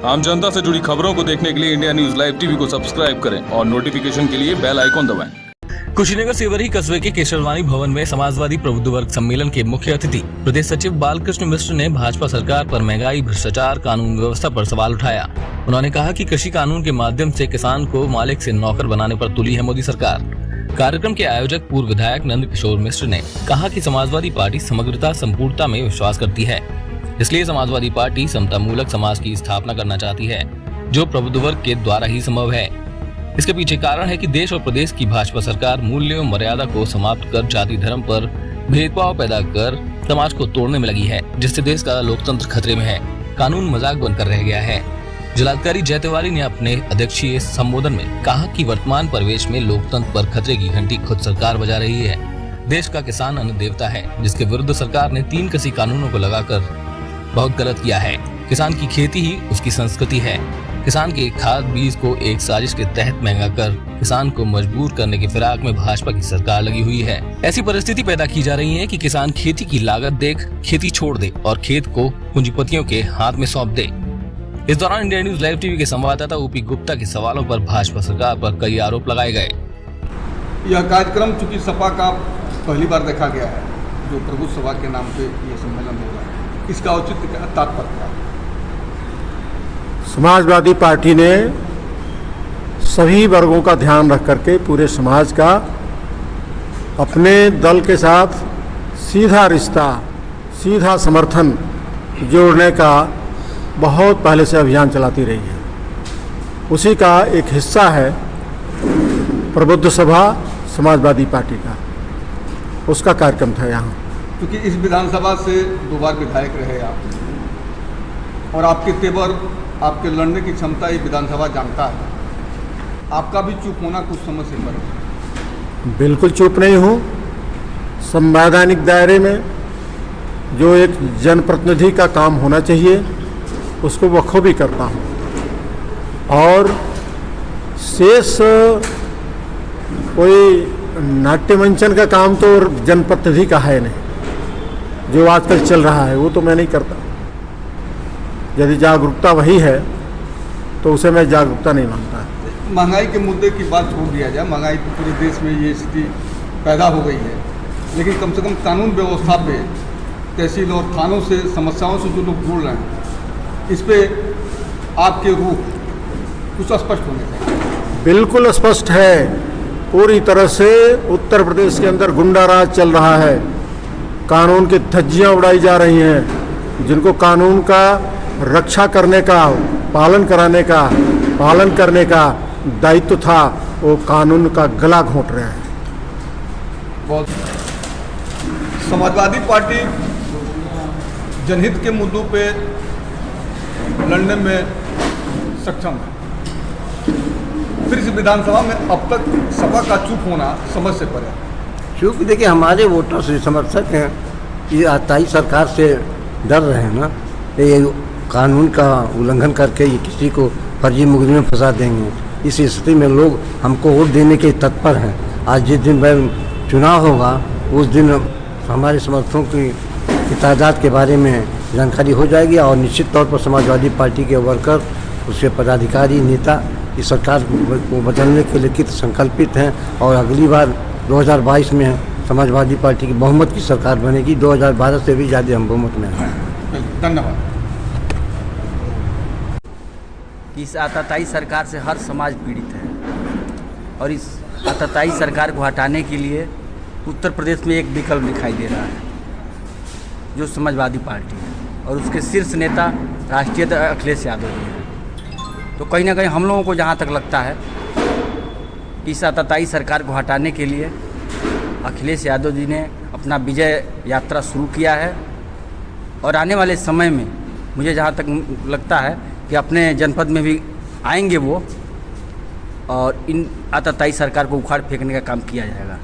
आम जनता से जुड़ी खबरों को देखने के लिए इंडिया न्यूज लाइव टीवी को सब्सक्राइब करें और नोटिफिकेशन के लिए बेल आइकॉन दबाएं। कुशीनगर सेवरी कस्बे के केशरवानी भवन में समाजवादी प्रबुद्ध वर्ग सम्मेलन के मुख्य अतिथि प्रदेश सचिव बालकृष्ण मिश्र ने भाजपा सरकार पर महंगाई, भ्रष्टाचार, कानून व्यवस्था पर सवाल उठाया। उन्होंने कहा कि कृषि कानून के माध्यम से किसान को मालिक से नौकर बनाने पर तुली है मोदी सरकार। कार्यक्रम के आयोजक पूर्व विधायक नंद किशोर मिश्र ने कहा कि समाजवादी पार्टी समग्रता, संपूर्णता में विश्वास करती है, इसलिए समाजवादी पार्टी समता मूलक समाज की स्थापना करना चाहती है, जो प्रबुद्ध वर्ग के द्वारा ही संभव है। इसके पीछे कारण है कि देश और प्रदेश की भाजपा सरकार मूल्यों मर्यादा को समाप्त कर जाति धर्म पर भेदभाव पैदा कर समाज को तोड़ने में लगी है, जिससे देश का लोकतंत्र खतरे में है, कानून मजाक बनकर रह गया है। जिलाधिकारी जय तिवारी ने अपने अध्यक्षीय संबोधन में कहा कि वर्तमान परिवेश में लोकतंत्र पर खतरे की घंटी खुद सरकार बजा रही है। देश का किसान अन्न देवता है, जिसके विरुद्ध सरकार ने 3 कृषि कानूनों को लगाकर बहुत गलत किया है। किसान की खेती ही उसकी संस्कृति है। किसान के खाद बीज को एक साजिश के तहत महंगा कर किसान को मजबूर करने की फिराक में भाजपा की सरकार लगी हुई है। ऐसी परिस्थिति पैदा की जा रही है कि किसान खेती की लागत देख खेती छोड़ दे और खेत को पूंजीपतियों के हाथ में सौंप दे। इस दौरान इंडिया न्यूज लाइव टीवी के संवाददाता ओपी गुप्ता के सवालों पर भाजपा सरकार पर कई आरोप लगाए गए। यह कार्यक्रम चूंकि सपा का पहली बार देखा गया है, जो प्रबुद्ध सभा के नाम पे यह सम्मेलन होगा, इसका औचित्य क्या, तात्पर्य क्या? समाजवादी पार्टी ने सभी वर्गों का ध्यान रख करके पूरे समाज का अपने दल के साथ सीधा रिश्ता, सीधा समर्थन जोड़ने का बहुत पहले से अभियान चलाती रही है। उसी का एक हिस्सा है प्रबुद्ध सभा समाजवादी पार्टी का, उसका कार्यक्रम था यहाँ। क्योंकि इस विधानसभा से 2 बार विधायक रहे आप, और आपके तेवर, आपके लड़ने की क्षमता ये विधानसभा जानता है। आपका भी चुप होना कुछ समझ से पर है। बिल्कुल चुप नहीं हूँ। संवैधानिक दायरे में जो एक जनप्रतिनिधि का काम होना चाहिए उसको बखूबी करता हूँ, और शेष कोई नाट्य मंचन का काम तो जनप्रतिनिधि का है नहीं। जो आजकल चल रहा है वो तो मैं नहीं करता। यदि जागरूकता वही है तो उसे मैं जागरूकता नहीं मानता। महंगाई के मुद्दे की बात छोड़ दिया जाए, महंगाई तो पूरे देश में ये स्थिति पैदा हो गई है, लेकिन कम से कम कानून व्यवस्था पे तहसील और थानों से समस्याओं से जो लोग जुड़ रहे हैं, इस पे आपके रूप कुछ स्पष्ट होने चाहिए। बिल्कुल स्पष्ट है। पूरी तरह से उत्तर प्रदेश के अंदर गुंडा राज चल रहा है। कानून की धज्जियां उड़ाई जा रही हैं। जिनको कानून का रक्षा करने का, पालन कराने का, पालन करने का दायित्व था, वो कानून का गला घोंट रहे हैं। बहुत समाजवादी पार्टी जनहित के मुद्दों पे लड़ने में सक्षम है। फिर इस विधानसभा में अब तक सपा का चुप होना समझ से परे। क्योंकि देखिए, हमारे वोटर्स समर्थक हैं, ये आताई सरकार से डर रहे हैं ना, ये कानून का उल्लंघन करके ये किसी को फर्जी मुकदमे में फंसा देंगे। इस स्थिति में लोग हमको वोट देने के तत्पर हैं। आज जिस दिन चुनाव होगा उस दिन हमारे समर्थकों की तादाद के बारे में जानकारी हो जाएगी, और निश्चित तौर पर समाजवादी पार्टी के वर्कर, उसके पदाधिकारी, नेता इस सरकार को बदलने के लिए कित संकल्पित हैं, और अगली बार 2022 में समाजवादी पार्टी की बहुमत की सरकार बनेगी। 2012 से भी ज़्यादा हम बहुमत में हैं। धन्यवाद। इस आताताई सरकार से हर समाज पीड़ित है, और इस आताताई सरकार को हटाने के लिए उत्तर प्रदेश में एक विकल्प दिखाई दे रहा है, जो समाजवादी पार्टी है, और उसके शीर्ष नेता राष्ट्रीय अखिलेश यादव जी हैं। तो कहीं ना कहीं हम लोगों को जहाँ तक लगता है कि इस आताताई सरकार को हटाने के लिए अखिलेश यादव जी ने अपना विजय यात्रा शुरू किया है, और आने वाले समय में मुझे जहाँ तक लगता है कि अपने जनपद में भी आएंगे वो, और इन आताताई सरकार को उखाड़ फेंकने का काम किया जाएगा।